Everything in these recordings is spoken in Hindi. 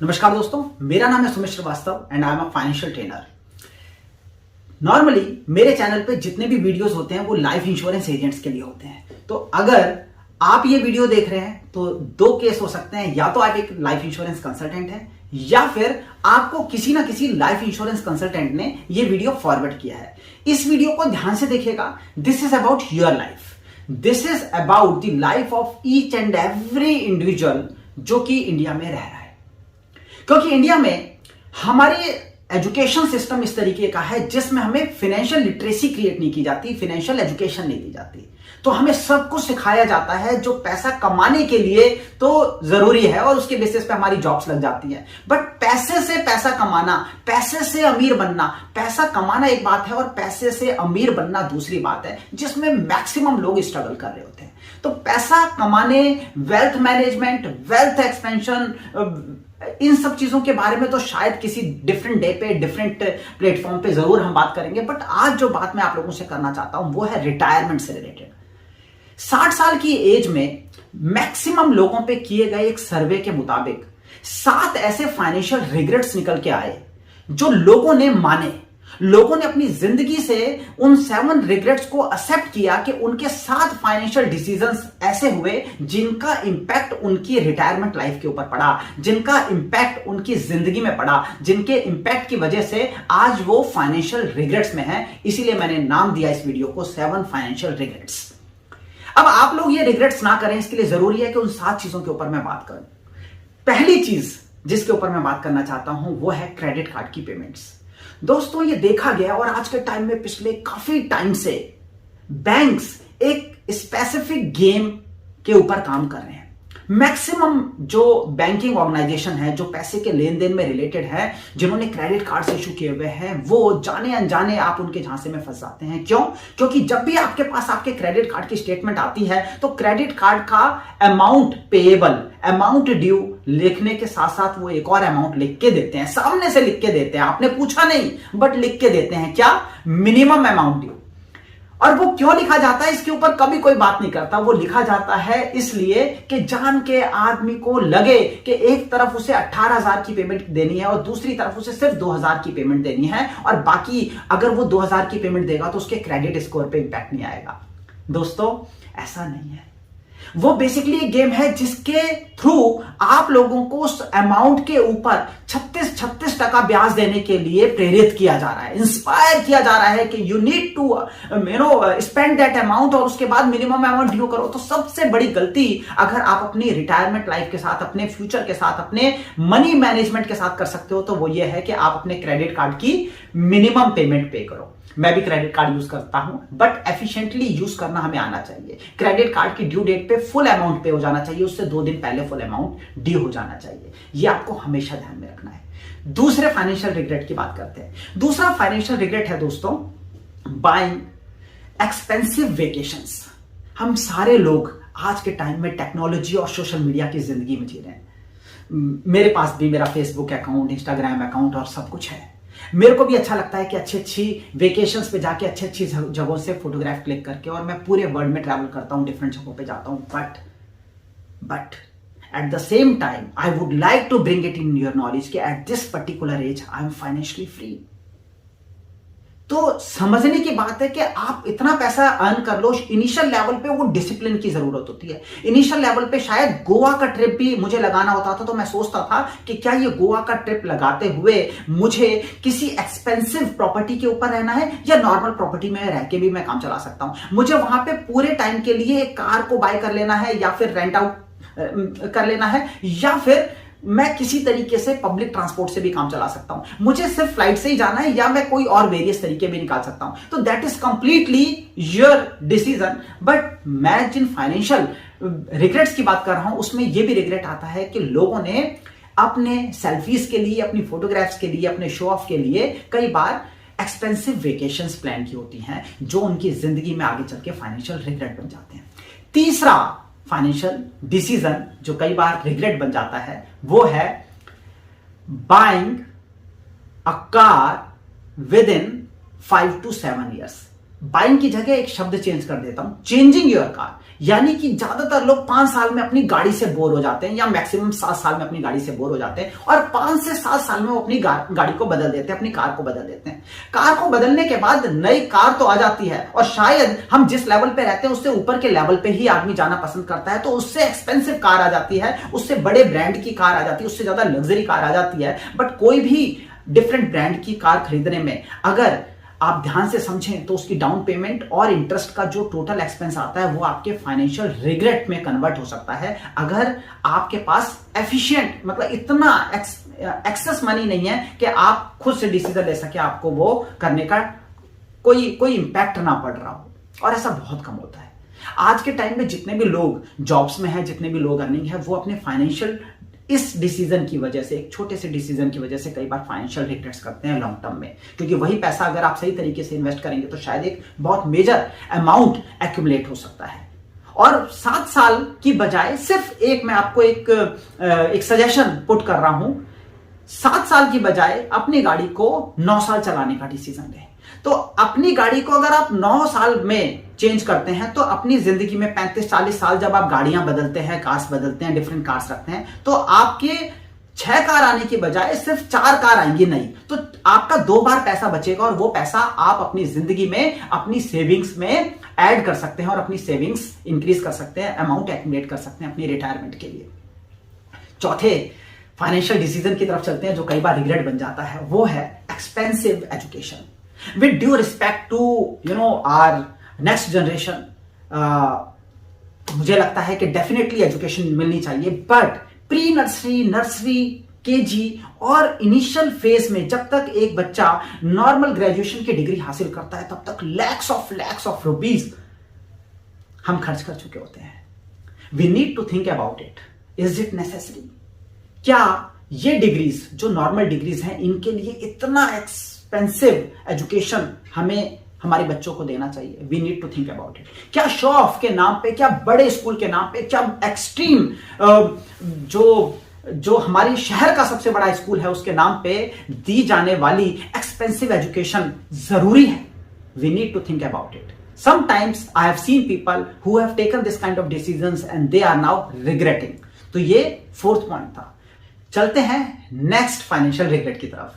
नमस्कार दोस्तों, मेरा नाम है Sumit Shrivastava and I am a financial trainer. Normally मेरे चैनल पे जितने भी वीडियोस होते हैं वो लाइफ इंश्योरेंस एजेंट्स के लिए होते हैं। तो अगर आप ये वीडियो देख रहे हैं तो दो केस हो सकते हैं, या तो आप एक लाइफ इंश्योरेंस कंसल्टेंट हैं या फिर आपको किसी ना किसी लाइफ इंश्योरेंस कंसल्टेंट ने ये वीडियो फॉरवर्ड किया है। इस वीडियो को ध्यान से देखिएगा। This is about your life, this is about the life of each and every individual जो कि इंडिया में रह रहा है। क्योंकि इंडिया में हमारे एजुकेशन सिस्टम इस तरीके का है जिसमें हमें फाइनेंशियल लिटरेसी क्रिएट नहीं की जाती, फाइनेंशियल एजुकेशन नहीं दी जाती। तो हमें सब कुछ सिखाया जाता है जो पैसा कमाने के लिए तो जरूरी है और उसके बेसिस पे हमारी जॉब्स लग जाती हैं। बट पैसे से पैसा कमाना, पैसे से अमीर बनना, पैसा कमाना एक बात है और पैसे से अमीर बनना दूसरी बात है, जिसमें मैक्सिमम लोग स्ट्रगल कर रहे होते हैं। तो पैसा कमाने, वेल्थ मैनेजमेंट, वेल्थ एक्सपेंशन, इन सब चीजों के बारे में तो शायद किसी डिफरेंट डे पे, डिफरेंट प्लेटफॉर्म पे जरूर हम बात करेंगे। बट आज जो बात मैं आप लोगों से करना चाहता हूं वो है रिटायरमेंट से रिलेटेड। 60 साल की एज में मैक्सिमम लोगों पे किए गए एक सर्वे के मुताबिक 7 ऐसे फाइनेंशियल रिग्रेट्स निकल के आए जो लोगों ने माने। लोगों ने अपनी जिंदगी से उन 7 रिग्रेट्स को एक्सेप्ट किया कि उनके 7 फाइनेंशियल डिसीजंस ऐसे हुए जिनका इंपैक्ट उनकी रिटायरमेंट लाइफ के ऊपर पड़ा, जिनका इंपैक्ट उनकी जिंदगी में पड़ा, जिनके इंपैक्ट की वजह से आज वो फाइनेंशियल रिग्रेट्स में है। इसीलिए मैंने नाम दिया इस वीडियो को 7 फाइनेंशियल रिग्रेट्स। अब आप लोग ये रिग्रेट्स ना करें, इसके लिए जरूरी है कि उन 7 चीजों के ऊपर मैं बात करूं। पहली चीज जिसके ऊपर मैं बात करना चाहता हूं वो है क्रेडिट कार्ड की पेमेंट्स। दोस्तों, ये देखा गया और आज के टाइम में पिछले काफी टाइम से बैंक्स एक स्पेसिफिक गेम के ऊपर काम कर रहे हैं। मैक्सिमम जो बैंकिंग ऑर्गेनाइजेशन है जो पैसे के लेन देन में रिलेटेड है, जिन्होंने क्रेडिट कार्ड इशू किए हुए हैं, वो जाने अनजाने आप उनके झांसे में फंस जाते हैं। क्यों? क्योंकि जब भी आपके पास आपके क्रेडिट कार्ड की स्टेटमेंट आती है तो क्रेडिट कार्ड का अमाउंट पेएबल, अमाउंट ड्यू लिखने के साथ साथ वो एक और अमाउंट लिख के देते हैं, सामने से लिख के देते हैं। आपने पूछा नहीं बट लिख के देते हैं। क्या? Minimum amount due. और वो क्यों लिखा जाता है इसके ऊपर कभी कोई बात नहीं करता। वो लिखा जाता है इसलिए कि जान के आदमी को लगे कि एक तरफ उसे 18,000 की पेमेंट देनी है और दूसरी तरफ उसे सिर्फ 2,000 की पेमेंट देनी है, और बाकी अगर वो 2,000 की पेमेंट देगा तो उसके क्रेडिट स्कोर पे इंपैक्ट नहीं आएगा। दोस्तों, ऐसा नहीं है। वो बेसिकली एक गेम है जिसके थ्रू आप लोगों को उस अमाउंट के ऊपर 36% ब्याज देने के लिए प्रेरित किया जा रहा है, इंस्पायर किया जा रहा है कि you need to spend that amount और उसके बाद मिनिमम अमाउंट ड्यू करो। तो सबसे बड़ी गलती अगर आप अपनी रिटायरमेंट लाइफ के साथ, अपने फ्यूचर के साथ, अपने मनी मैनेजमेंट के साथ कर सकते हो तो वो ये है कि आप अपने क्रेडिट कार्ड की मिनिमम पेमेंट पे करो। मैं भी क्रेडिट कार्ड यूज करता हूं बट एफिशिएंटली यूज करना हमें आना चाहिए। क्रेडिट कार्ड की ड्यू डेट पे फुल अमाउंट पे हो जाना चाहिए, उससे 2 दिन पहले फुल अमाउंट ड्यू हो जाना चाहिए। ये आपको हमेशा ध्यान में रखना है। दूसरे फाइनेंशियल रिग्रेट की बात करते हैं। दूसरा फाइनेंशियल रिग्रेट है दोस्तों, बाइंग एक्सपेंसिव वेकेशंस। हम सारे लोग आज के टाइम में टेक्नोलॉजी और सोशल मीडिया की जिंदगी में जी रहे हैं। मेरे पास भी मेरा फेसबुक अकाउंट, इंस्टाग्राम अकाउंट और सब कुछ है। मेरे को भी अच्छा लगता है कि अच्छी अच्छी वेकेशंस पे जाके अच्छी अच्छी जगहों से फोटोग्राफ क्लिक करके, और मैं पूरे वर्ल्ड में ट्रैवल करता हूं, डिफरेंट जगहों पे जाता हूं। But at the same time I would like to bring it in your knowledge कि at this particular age I am financially free. तो समझने की बात है कि आप इतना पैसा अर्न कर लो, इनिशियल लेवल पे वो डिसिप्लिन की जरूरत होती है। इनिशियल लेवल पे शायद गोवा का ट्रिप भी मुझे लगाना होता था तो मैं सोचता था कि क्या ये गोवा का ट्रिप लगाते हुए मुझे किसी एक्सपेंसिव प्रॉपर्टी के ऊपर रहना है या नॉर्मल प्रॉपर्टी में रह के भी मैं काम चला सकता हूं। मुझे वहां पे पूरे टाइम के लिए एक कार को बाय कर लेना है या फिर रेंट आउट कर लेना है, या फिर मैं किसी तरीके से पब्लिक ट्रांसपोर्ट से भी काम चला सकता हूं। मुझे सिर्फ फ्लाइट से ही जाना है या मैं कोई और वेरियस तरीके भी निकाल सकता हूं। तो that is completely your decision. But मैं जिन फाइनेंशियल रिग्रेट्स की बात कर रहा हूं उसमें यह भी रिग्रेट आता है कि लोगों ने अपने सेल्फीज के लिए, अपनी फोटोग्राफ्स के लिए, अपने शो ऑफ के लिए कई बार एक्सपेंसिव वेकेशंस प्लान की होती हैं जो उनकी जिंदगी में आगे चल के फाइनेंशियल रिग्रेट बन जाते हैं। तीसरा फाइनेंशियल डिसीजन जो कई बार रिग्रेट बन जाता है वो है buying a car with in 5 to 7 years। Buying की जगह एक शब्द चेंज कर देता हूं, चेंजिंग योर कार। यानी कि ज्यादातर लोग 5 साल में अपनी गाड़ी से बोर हो जाते हैं या मैक्सिमम 7 साल में अपनी गाड़ी से बोर हो जाते हैं और 5 से 7 साल में वो अपनी गाड़ी को बदल देते हैं, अपनी कार को बदल देते हैं। कार को बदलने के बाद नई कार तो आ जाती है और शायद हम जिस लेवल पे रहते हैं उससे ऊपर के लेवल पे ही आदमी जाना पसंद करता है, तो उससे एक्सपेंसिव कार आ जाती है, उससे बड़े ब्रांड की कार आ जाती है, उससे ज्यादा लग्जरी कार आ जाती है। बट कोई भी डिफरेंट ब्रांड की कार खरीदने में अगर आप ध्यान से समझें तो उसकी डाउन पेमेंट और इंटरेस्ट का जो टोटल एक्सपेंस आता है वो आपके फाइनेंशियल रिग्रेट में कन्वर्ट हो सकता है, अगर आपके पास एफिशिएंट मतलब इतना एक्सेस मनी नहीं है कि आप खुद से डिसीजन ले सके, आपको वो करने का कोई इंपैक्ट ना पड़ रहा हो। और ऐसा बहुत कम होता है। आज के टाइम में जितने भी लोग जॉब्स में हैं, जितने भी लोग अर्निंग है, वो अपने फाइनेंशियल इस डिसीजन की वजह से, एक छोटे से डिसीजन की वजह से कई बार फाइनेंशियल रिग्रेट्स करते हैं लॉन्ग टर्म में, क्योंकि वही पैसा अगर आप सही तरीके से इन्वेस्ट करेंगे तो शायद एक बहुत मेजर अमाउंट एक्यूमुलेट हो सकता है। और 7 साल की बजाय सिर्फ मैं आपको एक सजेशन पुट कर रहा हूं, 7 साल की बजाय अपनी गाड़ी को 9 साल चलाने का डिसीजन लें। तो अपनी गाड़ी को अगर आप 9 साल में चेंज करते हैं तो अपनी जिंदगी में 35-40 साल जब आप गाड़ियां बदलते हैं, कार्स बदलते हैं, डिफरेंट कार्स रखते हैं, तो आपके 6 कार आने की बजाय सिर्फ 4 कार आएंगी नई। तो आपका 2 बार पैसा बचेगा और वो पैसा आप अपनी जिंदगी में अपनी सेविंग्स में ऐड कर सकते हैं और अपनी सेविंग्स इंक्रीज कर सकते हैं, अमाउंट एक्यूमुलेट कर सकते हैं अपनी रिटायरमेंट के लिए। चौथे फाइनेंशियल डिसीजन की तरफ चलते हैं जो कई बार रिग्रेट बन जाता है, वो है expensive education. With due respect to our next generation, मुझे लगता है कि डेफिनेटली एजुकेशन मिलनी चाहिए, but pre nursery, nursery, KG और इनिशियल फेज में जब तक एक बच्चा नॉर्मल ग्रेजुएशन की डिग्री हासिल करता है तब तक लैक्स ऑफ रुपीज हम खर्च कर चुके होते हैं। We need to think about it, is it necessary? क्या ये डिग्रीज जो नॉर्मल डिग्रीज हैं इनके लिए इतना एक्सपेंसिव एजुकेशन हमें हमारे बच्चों को देना चाहिए? We need to think about it. क्या शो ऑफ के नाम पे, क्या बड़े स्कूल के नाम पे, क्या एक्सट्रीम जो हमारे शहर का सबसे बड़ा स्कूल है उसके नाम पे दी जाने वाली एक्सपेंसिव एजुकेशन जरूरी है? We need to think about it. Sometimes I have seen people who have taken this kind of decisions and they are now regretting. तो ये 4th पॉइंट था। चलते हैं नेक्स्ट फाइनेंशियल रिग्रेट की तरफ।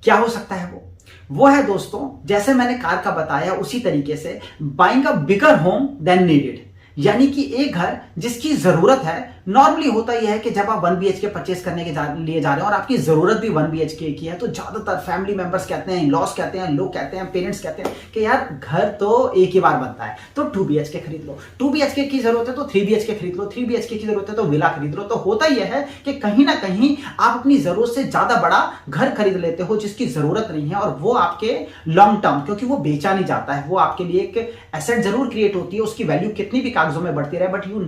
क्या हो सकता है वो है दोस्तों, जैसे मैंने कार का बताया उसी तरीके से buying a bigger home than needed, यानी कि एक घर जिसकी जरूरत है। नॉर्मली होता यह है कि जब आप 1 BHK परचेस करने के लिए जा रहे हैं और आपकी जरूरत भी 1 BHK की है, तो ज्यादातर फैमिली मेंबर्स कहते हैं, लॉस कहते हैं, लोग कहते हैं, पेरेंट्स कहते हैं कि यार घर तो एक ही बार बनता है, तो 2 BHK खरीद लो। 2 BHK की जरूरत है तो 3 BHK खरीद लो, 3 BHK की जरूरत है तो विला खरीद लो। तो होता यह है कि कहीं ना कहीं आप अपनी जरूरत से ज्यादा बड़ा घर खरीद लेते हो जिसकी जरूरत नहीं है, और वो आपके लॉन्ग टर्म, क्योंकि वो बेचा नहीं जाता है, वो आपके लिए एक एसेट जरूर क्रिएट होती है, उसकी वैल्यू कितनी भी कागजों में बढ़ती रहे, but you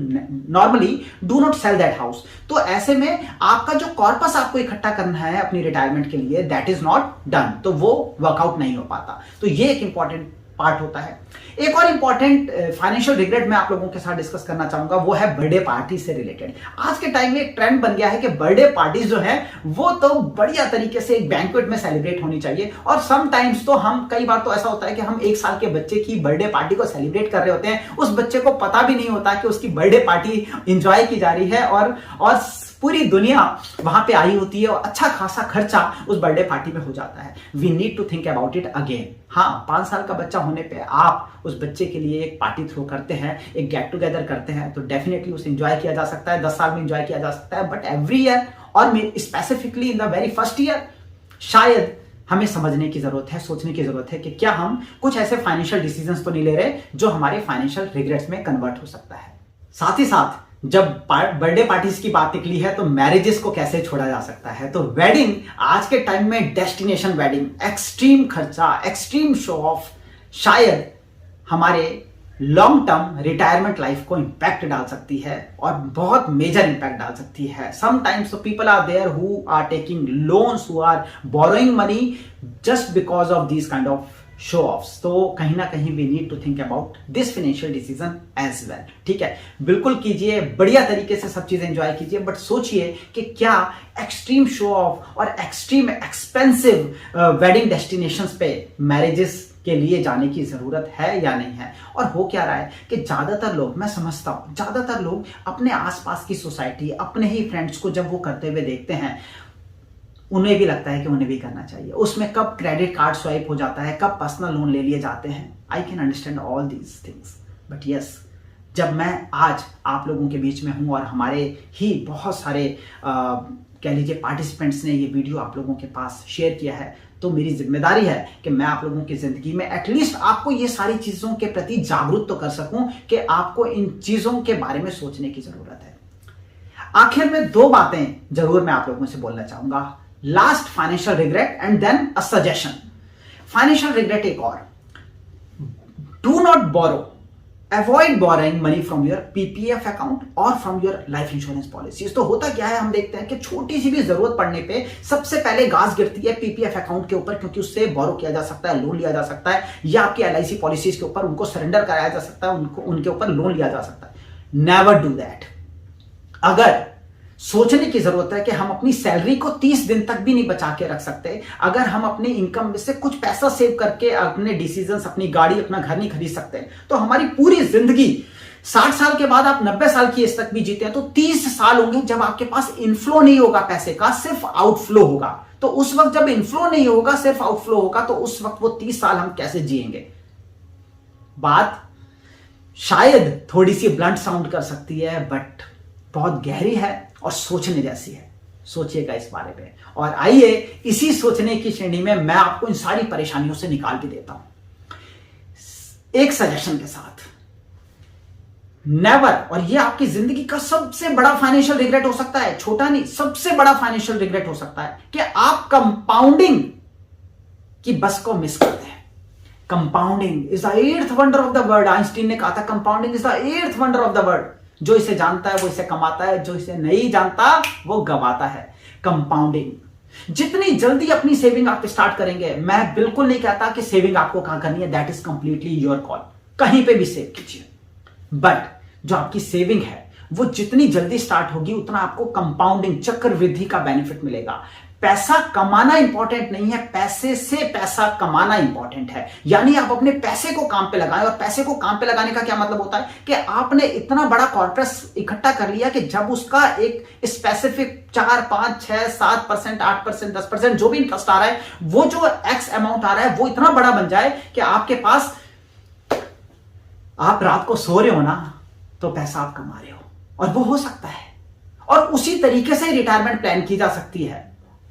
normally do not sell that house. तो ऐसे में आपका जो कॉर्पस आपको इकट्ठा करना है अपनी रिटायरमेंट के लिए, दैट इज नॉट डन, तो वो वर्कआउट नहीं हो पाता। तो ये एक इंपॉर्टेंट पार्ट होता है। एक और इंपॉर्टेंट फाइनेंशियल रिग्रेट मैं आप लोगों के साथ डिस्कस करना चाहूंगा, वो है बर्थडे पार्टी से रिलेटेड। आज के टाइम में एक ट्रेंड बन गया है कि बर्थडे पार्टीज जो है वो तो बढ़िया तरीके से एक बैंक्वेट में सेलिब्रेट होनी चाहिए, और समटाइम्स तो हम कई बार तो ऐसा होता है कि हम 1 साल के बच्चे की बर्थडे पार्टी को सेलिब्रेट कर रहे होते हैं, उस बच्चे को पता भी नहीं होता कि उसकी बर्थडे पार्टी एंजॉय की जा रही है, और पूरी दुनिया वहां पे आई होती है और अच्छा खासा खर्चा उस बर्थडे पार्टी में हो जाता है। We need to think about it again. हाँ, 5 साल का बच्चा होने पे आप उस बच्चे के लिए एक पार्टी थ्रो करते हैं, एक गेट टुगेदर करते हैं, तो डेफिनेटली उसे एंजॉय किया जा सकता है, 10 साल में एंजॉय किया जा सकता है, बट एवरी ईयर और specifically in the very first year शायद हमें समझने की जरूरत है, सोचने की जरूरत है कि क्या हम कुछ ऐसे फाइनेंशियल डिसीजंस तो नहीं ले रहे जो हमारे फाइनेंशियल रिग्रेट्स में कन्वर्ट हो सकता है। साथ ही साथ जब बर्थडे पार्टीज की बात निकली है तो मैरिजेस को कैसे छोड़ा जा सकता है। तो वेडिंग आज के टाइम में डेस्टिनेशन वेडिंग, एक्सट्रीम खर्चा, एक्सट्रीम शो ऑफ शायद हमारे लॉन्ग टर्म रिटायरमेंट लाइफ को इंपैक्ट डाल सकती है, और बहुत मेजर इंपैक्ट डाल सकती है। Sometimes people are there who are taking loans, who are borrowing money just because of this kind of show offs. तो कहीं ना कहीं we need to think about this financial decision as well. ठीक है, बिल्कुल कीजिए, बढ़िया तरीके से सब चीजें एंजॉय कीजिए, बट सोचिए कि क्या एक्सट्रीम शो ऑफ और एक्सट्रीम एक्सपेंसिव वेडिंग डेस्टिनेशंस पे मैरिजेस के लिए जाने की जरूरत है या नहीं है। और हो क्या रहा है कि ज्यादातर लोग, मैं समझता हूं ज्यादातर लोग अपने आसपास की सोसाइटी, अपने ही फ्रेंड्स को जब वो करते हुए देखते हैं, उन्हें भी लगता है कि उन्हें भी करना चाहिए। उसमें कब क्रेडिट कार्ड स्वाइप हो जाता है, कब पर्सनल लोन ले लिए जाते हैं। I can understand all these things, but yes, जब मैं आज आप लोगों के बीच में हूं और हमारे ही बहुत सारे कह लीजिए पार्टिसिपेंट्स ने ये वीडियो आप लोगों के पास शेयर किया है, तो मेरी जिम्मेदारी है कि मैं आप लोगों की जिंदगी में एटलीस्ट आपको ये सारी चीजों के प्रति जागरूक तो कर सकूं कि आपको इन चीजों के बारे में सोचने की जरूरत है। आखिर में 2 बातें जरूर मैं आप लोगों से बोलना चाहूंगा। Last, financial regret, and then a suggestion. Financial regret एक और, do not borrow, avoid borrowing money from your PPF account और from your life insurance policies. तो होता क्या है, हम देखते हैं कि छोटी सी भी जरूरत पड़ने पे सबसे पहले गाज गिरती है पीपीएफ अकाउंट के ऊपर, क्योंकि उससे बोरो किया जा सकता है, लोन लिया जा सकता है, या आपकी एलआईसी पॉलिसीज के ऊपर उनको सरेंडर कराया जा सकता है, उनके ऊपर लोन लिया जा सकता है। Never do that. अगर सोचने की जरूरत है कि हम अपनी सैलरी को 30 दिन तक भी नहीं बचा के रख सकते, अगर हम अपनी इनकम में से कुछ पैसा सेव करके अपने डिसीजंस, अपनी गाड़ी, अपना घर नहीं खरीद सकते, तो हमारी पूरी जिंदगी 60 साल के बाद आप 90 साल की एज तक भी जीते हैं तो 30 साल होंगे जब आपके पास इनफ्लो नहीं होगा पैसे का, सिर्फ आउटफ्लो होगा। तो उस वक्त जब इनफ्लो नहीं होगा, सिर्फ आउटफ्लो होगा, तो उस वक्त वो 30 साल हम कैसे जिएंगे। बात शायद थोड़ी सी ब्लंट साउंड कर सकती है, बट बहुत गहरी है और सोचने जैसी है। सोचिएगा इस बारे में, और आइए इसी सोचने की श्रेणी में मैं आपको इन सारी परेशानियों से निकाल भी देता हूं एक सजेशन के साथ। नेवर, और ये आपकी जिंदगी का सबसे बड़ा फाइनेंशियल रिग्रेट हो सकता है, छोटा नहीं, सबसे बड़ा फाइनेंशियल रिग्रेट हो सकता है कि आप कंपाउंडिंग की बस को मिस करते हैं। Compounding is the 8th wonder of the world. Einstein ने कहा था compounding is the 8th wonder of the world. जो इसे जानता है वो इसे कमाता है, जो इसे नहीं जानता वो गवाता है। कंपाउंडिंग, जितनी जल्दी अपनी सेविंग आप स्टार्ट करेंगे, मैं बिल्कुल नहीं कहता कि सेविंग आपको कहां करनी है, that is completely your call, कहीं पे भी सेव कीजिए, बट जो आपकी सेविंग है वो जितनी जल्दी स्टार्ट होगी उतना आपको कंपाउंडिंग, चक्रवृद्धि का बेनिफिट मिलेगा। पैसा कमाना इंपॉर्टेंट नहीं है, पैसे से पैसा कमाना इंपॉर्टेंट है। यानी आप अपने पैसे को काम पे लगाएं, और पैसे को काम पे लगाने का क्या मतलब होता है कि आपने इतना बड़ा कॉर्पस इकट्ठा कर लिया कि जब उसका एक स्पेसिफिक 4, 5, 6, 7%, 8%, 10% जो भी इंटरेस्ट आ रहा है, वो जो एक्स अमाउंट आ रहा है वो इतना बड़ा बन जाए कि आपके पास, आप रात को सो रहे हो ना तो पैसा आप कमा रहे हो, और वो हो सकता है। और उसी तरीके से रिटायरमेंट प्लान की जा सकती है।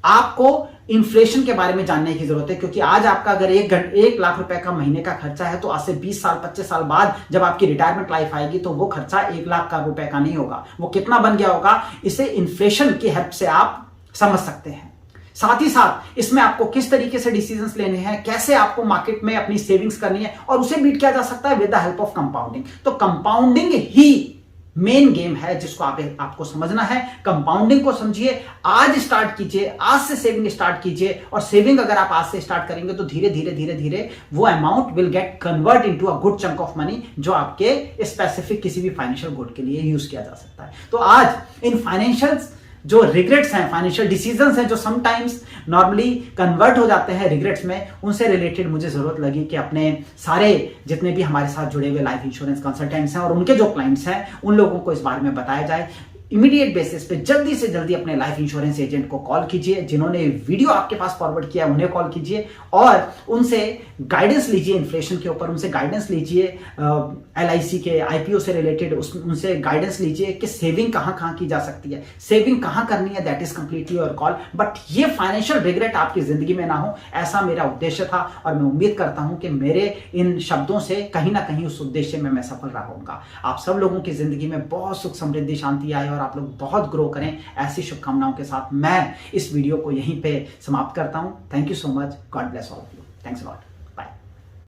आपको इन्फ्लेशन के बारे में जानने की जरूरत है, क्योंकि आज आपका अगर 1 लाख रुपए का महीने का खर्चा है, तो आज से 20 साल 25 साल बाद जब आपकी रिटायरमेंट लाइफ आएगी तो वो खर्चा 1 लाख का रुपए का नहीं होगा, वो कितना बन गया होगा। इसे इन्फ्लेशन की हेल्प से आप समझ सकते हैं। साथ ही साथ इसमें आपको किस तरीके से डिसीजंस लेने हैं, कैसे आपको मार्केट में अपनी सेविंग्स करनी है, और उसे बीट किया जा सकता है with the help of compounding. तो कंपाउंडिंग ही मेन गेम है जिसको आपको समझना है। कंपाउंडिंग को समझिए, आज स्टार्ट कीजिए, आज से सेविंग स्टार्ट कीजिए, और सेविंग अगर आप आज से स्टार्ट करेंगे तो धीरे धीरे धीरे धीरे वो amount will get convert into a good chunk of money, जो आपके स्पेसिफिक किसी भी फाइनेंशियल गुड के लिए यूज किया जा सकता है। तो आज इन फाइनेंशियल जो रिग्रेट्स हैं, फाइनेंशियल डिसीजंस हैं, जो समटाइम्स नॉर्मली कन्वर्ट हो जाते हैं रिग्रेट्स में, उनसे रिलेटेड मुझे जरूरत लगी कि अपने सारे जितने भी हमारे साथ जुड़े हुए लाइफ इंश्योरेंस कंसल्टेंट्स हैं और उनके जो क्लाइंट्स हैं, उन लोगों को इस बारे में बताया जाए। इमीडिएट बेसिस पे जल्दी से जल्दी अपने लाइफ इंश्योरेंस एजेंट को कॉल कीजिए, जिन्होंने वीडियो आपके पास फॉरवर्ड किया उन्हें कॉल कीजिए, और उनसे गाइडेंस लीजिए इन्फ्लेशन के ऊपर, उनसे गाइडेंस लीजिए एलआईसी के आईपीओ से रिलेटेड, उनसे गाइडेंस लीजिए कि सेविंग कहां कहां की जा सकती है, सेविंग कहां करनी है, that is completely your call. But ये फाइनेंशियल रिग्रेट आपकी जिंदगी में ना हो, ऐसा मेरा उद्देश्य था, और मैं उम्मीद करता हूं कि मेरे इन शब्दों से कहीं ना कहीं उस उद्देश्य में मैं सफल रहूंगा। आप सब लोगों की जिंदगी में बहुत सुख समृद्धि शांति आए और आप लोग बहुत ग्रो करें, ऐसी शुभकामनाओं के साथ मैं इस वीडियो को यहीं पे समाप्त करता हूं। Thank you so much, God bless all of you, thanks a lot.